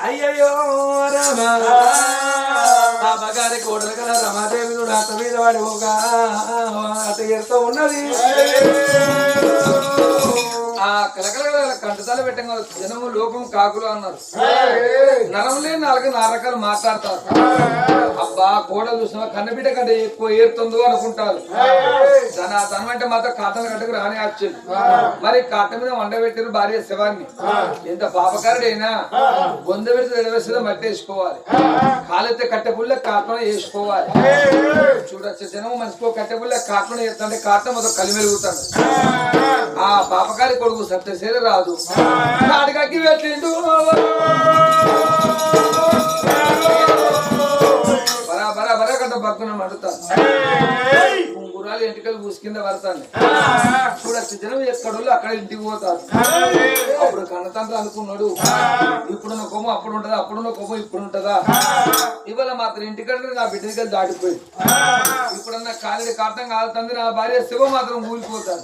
అయ్యయ్యో రామా బాబాగారి కోడలు కదా రమాదేవి అత్త మీద వాడి ఒక అత ఎడుతూ ఉన్నది. ఆ కలకల కంటతాలు పెట్టంగా జనము లోకం కాకులు అన్నారు. నరం లేని నాలుగు నారకాలు మాట్లాడతారు. అబ్బా కోడలు చూసిన కన్నబిడ్డ కంటే ఎక్కువ ఏరుతుందో అనుకుంటారు. తన అంటే మాత్రం కాటన్ గడ్డకు రాని వచ్చింది. మరి కాట మీద వండబెట్టారు భార్య శవాన్ని. ఎంత పాపకారుడైనా బొంద పెడితే ఎడవేస్తుందో మట్టి వేసుకోవాలి. కాలెత్తే కట్టెపుల్ల కాటన వేసుకోవాలి. చూడొచ్చు జనం మనిషికో కట్టెపుల్ల కాటన వేస్తుంటే కాటన మొత్తం కలి మెరుగుతాడు. ఆ పాపకారి కొడుకు సత్యశీల రాదు నాటకాకి పెట్టిండు. బరా బరా కట్ట పక్కన మడుతాను. గురాలు ఎంటికలు పూసి కింద పడతాను. చూడచ్చు జనం ఎక్కడోళ్ళు అక్కడ ఇంటికి పోతారు. అప్పుడు కన్నతండ్రి అనుకున్నాడు ఇప్పుడున్న కొమ్మ అప్పుడు ఉంటదా, అప్పుడున్న కొమ్మ ఇప్పుడు ఉంటదా. ఇవాళ మాత్రం ఇంటికంటే నా బిడ్డ దగ్గర దాటిపోయింది. ఇప్పుడన్నా కాలిడి కాటం కాలుతుంది. నా భార్య శివ మాత్రం ఊలిపోతాను.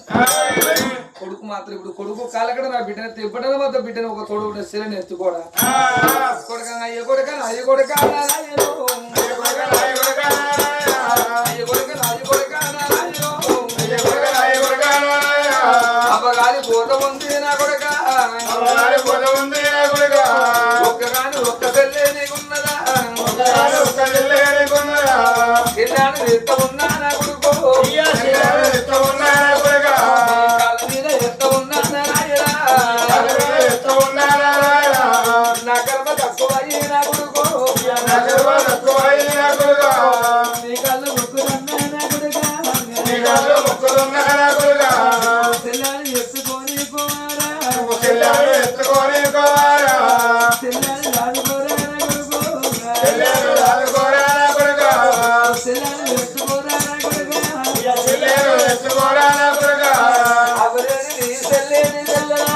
కొడుకు మాత్రం ఇప్పుడు కొడుకు కాలకడ నా బిడ్డను ఇప్పటిన మాత్రం బిడ్డను ఒక తోడు శిలని ఎత్తుకోడా. కొడుక అయ్య కొడుక అయ్య కొడుక అబ్బగారి పోత ఉంది నా కొడుక ఒక్కగాని ఒక్క తెల్లే నీకున్నదా ఎల్లాడు ఎత్త ఉన్నా నా కొడుకు కాళ్ళ మీద ఎత్త ఉన్నా నా కర్మ తక్కువ నా కొడుకు నీ కళ్ళు మొక్కుతున్నా నా కొడుక తెల్లాడు ఎత్తుకొని పోవారా తెల్లాడు రాదుకోరా నా కొడుకు తెల్లాడు ఎత్తుకోరా నా కొడుక అవరేని నీ తెల్లేని తెల్లరా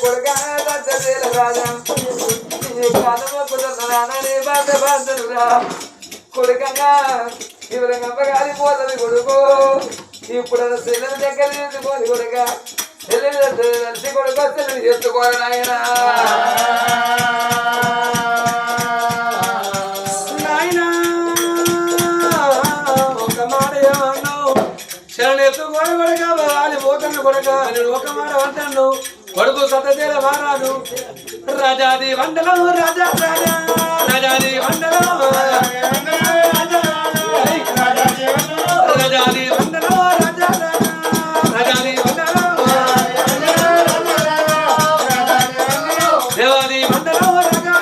కొడుక దత్తశీల రాజా కొడుకన్నా ఇవరి నమ్మగాలి పోతుంది కొడుకు. ఇప్పుడు సెల్లని దగ్గర ఎత్తుకోని కొడుక తెలిసి కొడుకు సెల్లని ఎత్తుకోరు నాయనా. ఒక మాట ఏమన్నావు శరణి ఎత్తుకోని కొడుక వాలి పోతున్న కొడుక నేను ఒక మాట అంటాను. కొడుకు సతశీల మారాదు రాజాది వందలం రాజా రాజా రాజాది వందలం రాజాది వందలం రాజా రాజాది వందలం దేవాది వందలం రాజా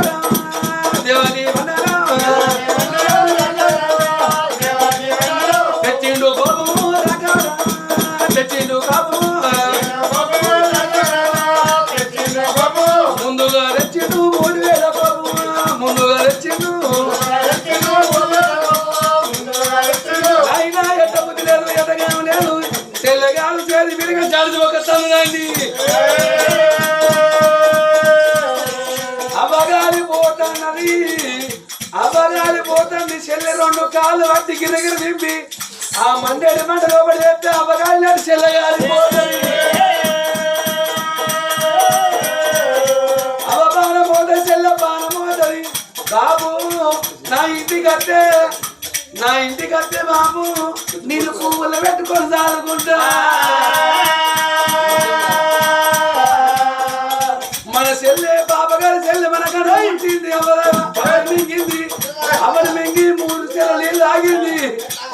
దేవాది వందలం తెచ్చిండు కోపము రాజా తెచ్చిండు కోపము ముందుగా రెచ్చిండు 3000 కోపము ముందుగా రెచ్చిండు అయినా ఎట్ట బుద్ధి లేదు ఎటగాం లేదు తెల్లగాలు చేరి విరిగా జాడి ఒక తల్లండి. అబగాలి పోతుంది చెల్లె 2 కాళ్ళు పట్టి గిరగిరి దింపి ఆ మండేడి మంట లోపడి వేస్తే అబగాలి చెల్లగాలి పోతుంది. అవబానం పోతే చెల్ల బాణం పోతుంది. బాబు నా ఇంటికి వస్తే బాబు నేను పువ్వులు పెట్టుకొని సాదుకుంటా. మన చెల్లె బాబగారి చెల్లె మన కడ ఇంటింది మింగింది. అవలు మింగి 3 చెల్ల నీళ్ళు ఆగింది.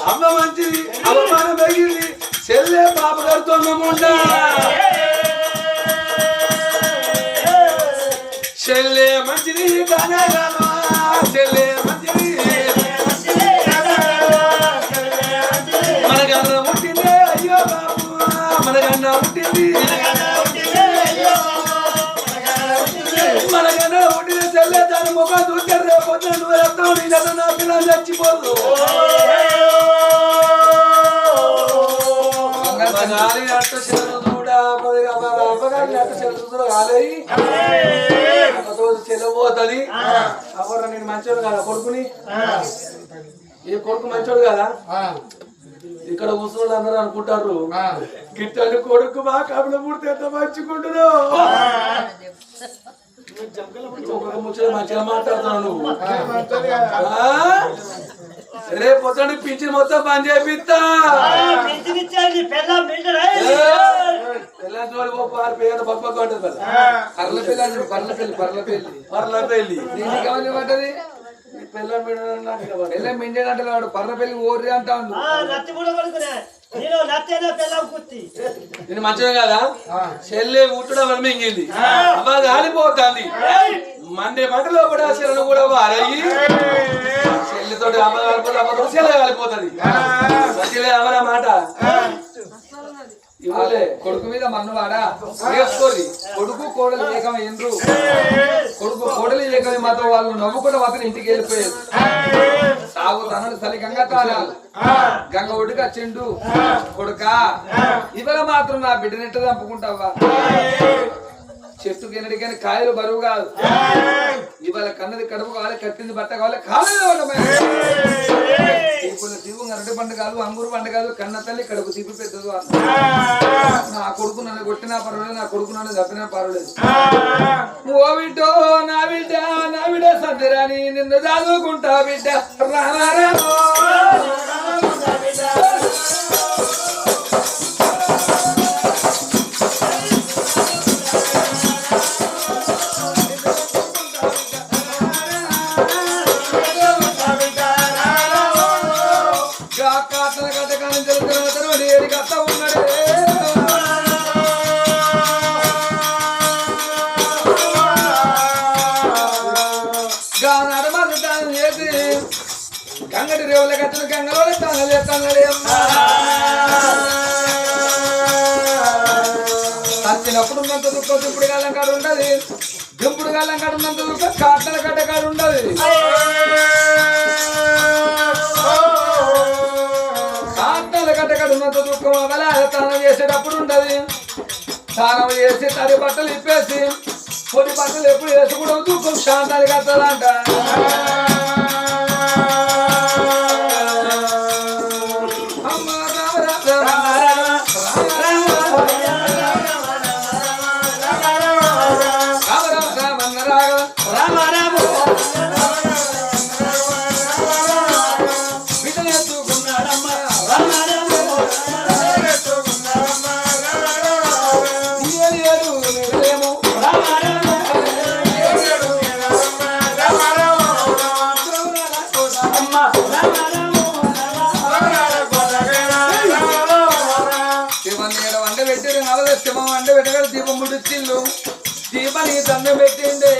అమ్మ మంచిది అవమానం పెరిగింది. చెల్లె బాబగారితో మేముండా చెల్లె మంచిది గానే గాను చెల్లె మంచిది మనకన్నా పుట్టింది అయ్యో బాబు మనకన్నా పుట్టింది మనకన్నా పుట్టిన చెల్లె దాని ముఖం చూస్తే రేపు నువ్వు రక్తం నేను నా పిల్లలు చచ్చిపోదు. అట్ట చెల్లబోతుంది. అప్పుడు నేను మంచోడు కదా కొడుకుని ఈ కొడుకు మంచోడు కదా. ఇక్కడ కూర్చోళ్ళు అందరూ అనుకుంటారు గిట్టని కొడుకు మా కబుల పుడితే ఎంత మంచుకుంటున్నావు ఒక్కొక్క ముచ్చట మంచిగా మాట్లాడుతున్నావు నువ్వు. రేపు పొద్దున పింఛన్ మొత్తం బంద్ చేపిస్తా. పేద పక్క ఉంటుంది పర్లపల్లి పెళ్ళ మిండేనంటే వాడు పర్లపల్లి ఓర్రి అంటాడు. నేను మంచిగా కదా చెల్లె ఉట్టడం వల్ల మింగింది అమ్మ కాలిపోతుంది మండే మంటలో కూడా చెల్లెను కూడా వారయ్యి చెల్లితో అమ్మ కాలిపోతే అమ్మతో చెల్లె కాలిపోతుంది మంచిలే అమ్మరా మాట ఇవ్వలే. కొడుకు మీద మన్నువాడా వేసుకోరి. కొడుకు కోడలు ఏకమైండ్రు. కొడుకు కోడలు ఏకమై మాతో వాళ్ళు నవ్వుకుంటూ మాత్రం ఇంటికి వెళ్ళిపోయారు. సాగు తనడు తల్లి గంగ తాళాలు గంగ ఒడికి వచ్చిండు. కొడుకా ఇవాళ మాత్రం నా బిడ్డనెట్ట చంపుకుంటావా? చెట్టుకి ఎన్నడికైనా కాయలు బరువు కాదు. ఇవాళ కన్నది కడుపు కావాలి, కట్టింది బట్ట కావాలి, కావాలి తీపు అరటి పండు కాదు, అంగూరు పండు కాదు, కన్న తల్లి కడుపు తీపి పెద్దదు. నా కొడుకు నన్ను కొట్టినా పర్వాలేదు, నా కొడుకు నన్ను తప్పినా పర్వాలేదు. ఓ బిడ్డో నా బిడ్డ నా బిడ్డ సత్యరాని నిన్ను చదువుకుంటా బిడ్డ రామారామో. గంగటి రేవుల కట్టిన గంగలో తచ్చినప్పుడు ఉన్నంత దుఃఖం దింపుడు గాలం కాడు ఉండదు. దింపుడు గాలం కాడు ఉన్నంత దుఃఖం కాటల గడ్డ కాడు ఉండదు. కాటల గడ్డ కాడు ఉన్నంత దుఃఖం అవల స్నానం చేసేటప్పుడు ఉండదు. స్నానం చేసి తడి బట్టలు ఇప్పేసి పొడి బట్టలు ఎప్పుడు వేసుకోవడం దుఃఖం శాంతానికి వస్తుందంట. వంట పెట్టగల దీపం ముడిచిల్లు దీపని దండం పెట్టిండే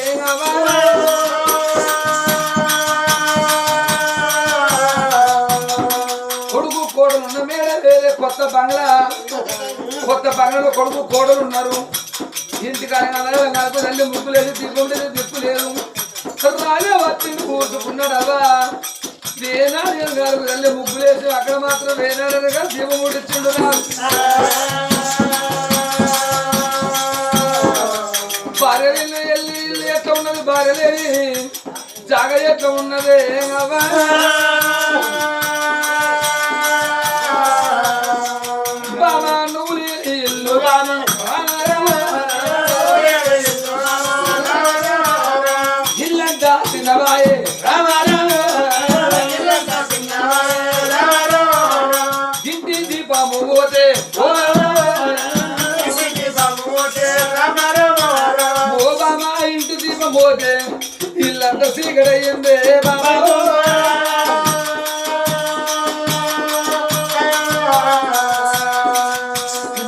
కొడుకు కోడలు ఉన్న మేడ వేరే కొత్త బంగ్లాలో కొడుకు కోడలు ఉన్నారు. ఇంటికాడ తల్లి ముగ్గు లేదు, దీపం లేదు, దిప్పు లేదు. రాజా వచ్చి కూర్చుకున్నాడవా వేనాడు గారు తల్లి ముగ్గు లేదు. అక్కడ మాత్రం వేనాడు గారు దీపం ముడిచిండు. భార్య ఇల్లు ఎట్లా ఉన్నది, భార్య లేని జాగ ఎట్లా ఉన్నదే బాబా నువ్వు ఇల్లు ఇల్లంతా తినవాయే ఇంటి దీపము పోతే ఇంటి దీపం పోతే ఇల్లంతా సీకడయ్యిందే బాబా.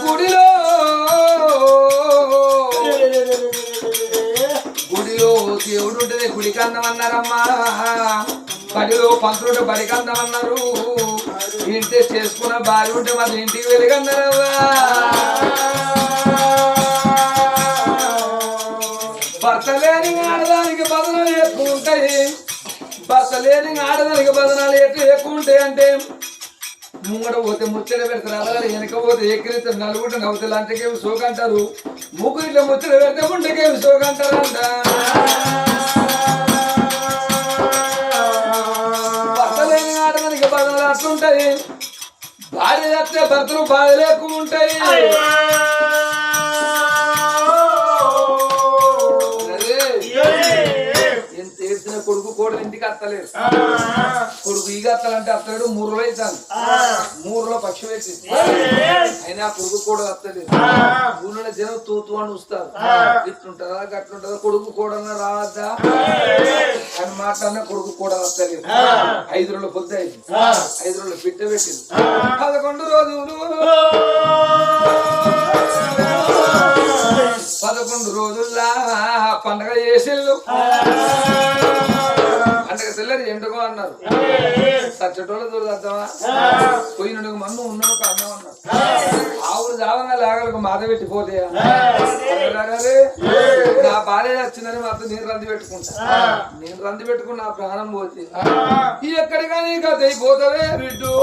గుడిలో దేవుడు ఉంటది, గుడికి అందమన్నారమ్మా. బడిలో పంతులు బడికి అందమన్నారు. ఇంటి చేసుకున్న భార్య ఉంటే మరి ఇంటికి వెలుగన్నారవ్వా. భర్త లేని ఆడదానికి బదనాలు ఎక్కువ ఉంటాయి. భర్త లేని ఆడదానికి బదనాలు ఎక్కువ ఉంటాయి. అంటే ముంగడ పోతే ముచ్చట పెడతారు, అలా వెనక పోతే ఎక్కిరిస్తారు, నలుగుంట నవ్వుతే లంచకేమి సోకంటారు, ముగ్గురు ఇట్లా ముచ్చట పెడితే గుండెకేమి సోకంటారంట. భర్త లేని ఆడదానికి బదనాలు అట్లుంటాయి. భార్య చేస్తే భర్తలు బాధలు ఎక్కువ ఉంటాయి. అదే అత్తలేదు కొడుకు ఈగ అత్తాలంటే అత్తలేడు 3 రోజులు అవుతాను 3 రోజుల పక్షి పెట్టి అయినా కొడుకు కూడా అత్తలేదు ఊళ్ళో జనం తూతు అని వస్తారు ఇట్లుంటారా గట్లుంటారా కొడుకు కూడా రావద్దా అని మాట్లాడినా కొడుకు కూడా అత్తలేదు 5 రోజుల పొద్దు అయింది 5 రోజులు పిట్ట పెట్టింది 11 రోజులు 11 రోజుల్లా పండగ చేసిళ్ళు పండగ తెల్లని ఎండుకో అన్నారు సచ్చటోళ్ళ దూరదమ్మా పోయినడుగు మన్ను ఉన్నకు అన్నం అన్నారు ఆవులు జావంగా లాగలకు మాత పెట్టిపోతే నా భార్య వచ్చిందని మాత్రం నేను రంది పెట్టుకుంటా నేను రంది పెట్టుకుని నా ప్రాణం పోతే ఎక్కడిగా నీకు అయిపోతావే బిడ్డు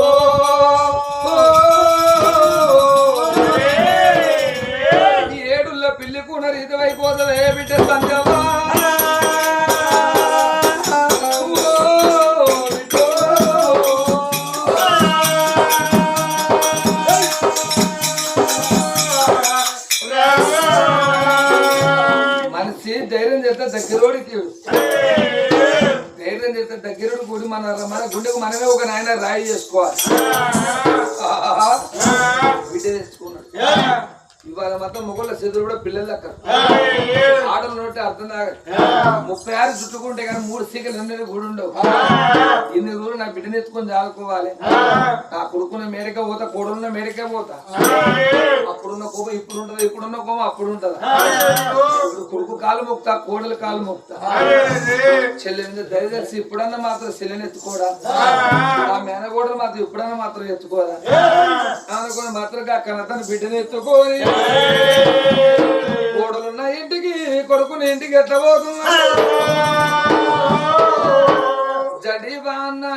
పిల్లి కూడా రీతమైపోతుంది బిడ్డ సంజమా మనిషి ధైర్యం చేస్తే దగ్గరోడికి ధైర్యం చేస్తే దగ్గరోడు కూడి మన గుండెకు మనమే ఒక నాయన రాయి చేసుకోవాలి బిడ్డ తెచ్చుకున్నాడు ఇవాళ మొత్తం మొగోళ్ళ చేతులు కూడా పిల్లలు అక్కడ ఆటలు నోటి అర్థం దాకా 36 చుట్టుకుంటే కానీ 3 సీకలు 2 కూడా ఉండవు ఇన్ని రోజులు నా బిడ్డని ఎత్తుకొని చాలుకోవాలి నా కొడుకున్న మేరకే పోతా కోడున్న మేరకే పోతా అప్పుడున్న కోపం ఇప్పుడు ఉంటది ఇప్పుడున్న కోపం అప్పుడు ఉంటదా ఇప్పుడు కొడుకు కాలు మొక్తా కోడలు కాలు మొక్తా చెల్లెని దయచేసి ఇప్పుడన్నా మాత్రం చెల్లెని ఎత్తుకోడా ఆ మేనగోడలు మాత్రం ఇప్పుడన్నా మాత్రం ఎత్తుకోదా అనుకుని మాత్రం కన్నతను బిడ్డని ఎత్తుకోని కోడలున్న ఇంటికి కొడుకుని ఇంటికి ఎత్తబోతున్నా జడివానా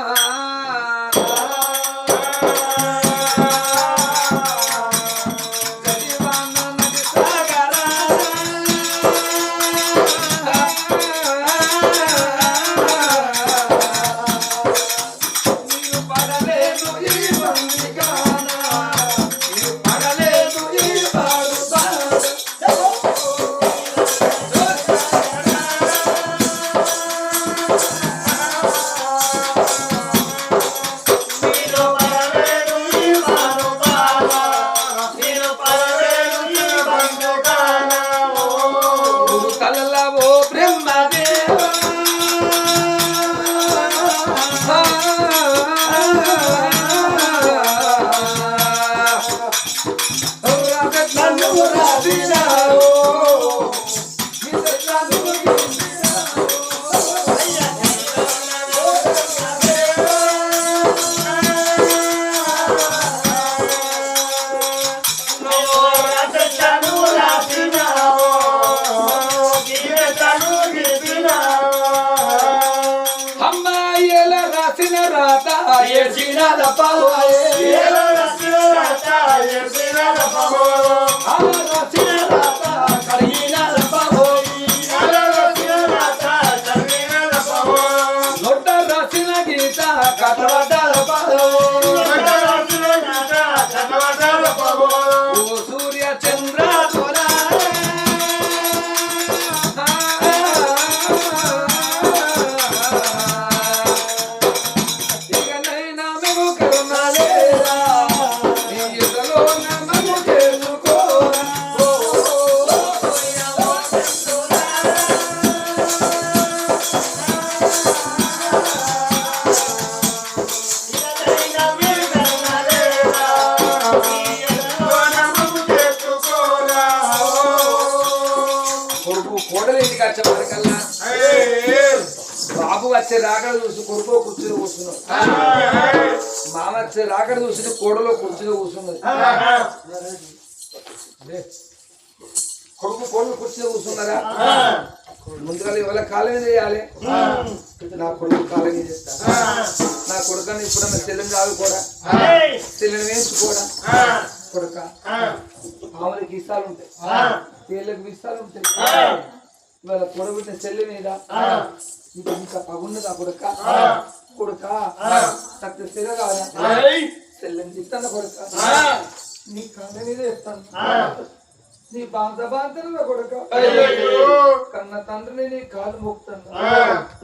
సూర్య చంద్ర బాబు వచ్చే రాకడ చూసి కొడుకు కుర్చీలో కూర్చున్నాడు మామ వచ్చే రాకడ చూసి కోడలో కుర్చీలో కూర్చున్నది కొడుకు కోడలు కుర్చీలో కూర్చున్నారా ముందుగా ఇవాళ కాలం చేయాలి నా కొడుకు కాలం చేస్తా నా కొడుకని ఇప్పుడన్నా చెల్లెని ఆదుకోడా చెల్లెని వేయించుకోడా కొడుక ఆమెకి ఇస్తాలు ఉంటాయి వీళ్ళకి ఇస్తాలు ఉంటాయి ఇవాళ కొడబిట్టిన చెల్లి మీద ఇంకా పగున్నదా కొడుక కొడుక సత్య స్థిర కాదా చెల్లెని చెప్తాను కొడుక నీ కళ్ళ మీద చెప్తాను నీ బాంత బాంతలు కొడుక కన్న కన్న తండ్రిని నీ కాలు మోపుతాను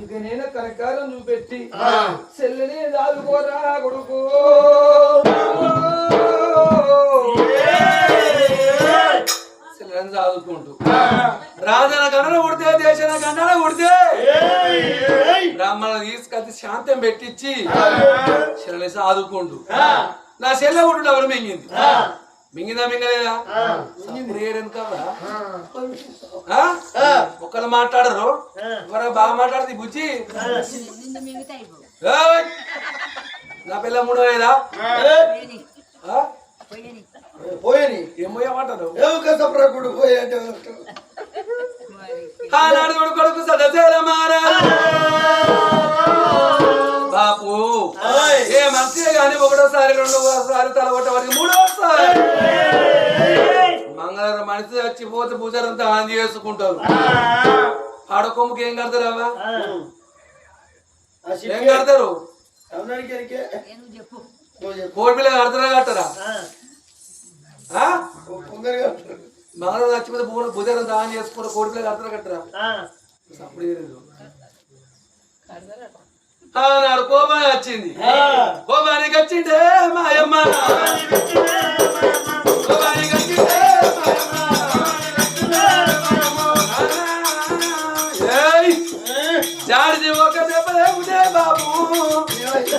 ఇక నేను కనకాలం చూపెట్టి చెల్లిని దాదుకోరా కొడుకు చెల్లెని చదువుకుంటూ రాజన గణన ఉడితే దేశన గణన ఉడితే బ్రాహ్మణులు తీసుకొచ్చి శాంతం పెట్టించి చెల్లెని చదువుకుంటూ నా చెల్లె ఉంటుండే ఎవరు మింగింది మింగిందా మింగలేదా ఒకళ్ళు మాట్లాడరు ఎవరో బాగా మాట్లాడుతుంది బుజ్జి ఏయ్! నా పిల్ల మూడో లేదా పోయని ఏం పోయామంటారు ఏమో పోయాడు ఆనాడు కొడుకు సదసేల మారాలి బాపు ఏ మంచిదే గాని ఒకటోసారి రెండోసారి తలగొట్ట వరకు మూడోసారి మంగళవారం మనిషి చచ్చిపోతే పూజారంతా ఆంది చేసుకుంటారు ఆడకొమ్మకి ఏం కడతారావా ఏం కడతారు కోడి పిల్ల కడతారా కట్టరా మంగళవారం చచ్చిపోతే పూజారంతా ఆన్ చేసుకుంటారు కోడి పిల్ల కడతారా కట్టరా అప్పుడు ఆనాడు కోపానికి వచ్చింది కోపానికి వచ్చిండే మాయమ్మ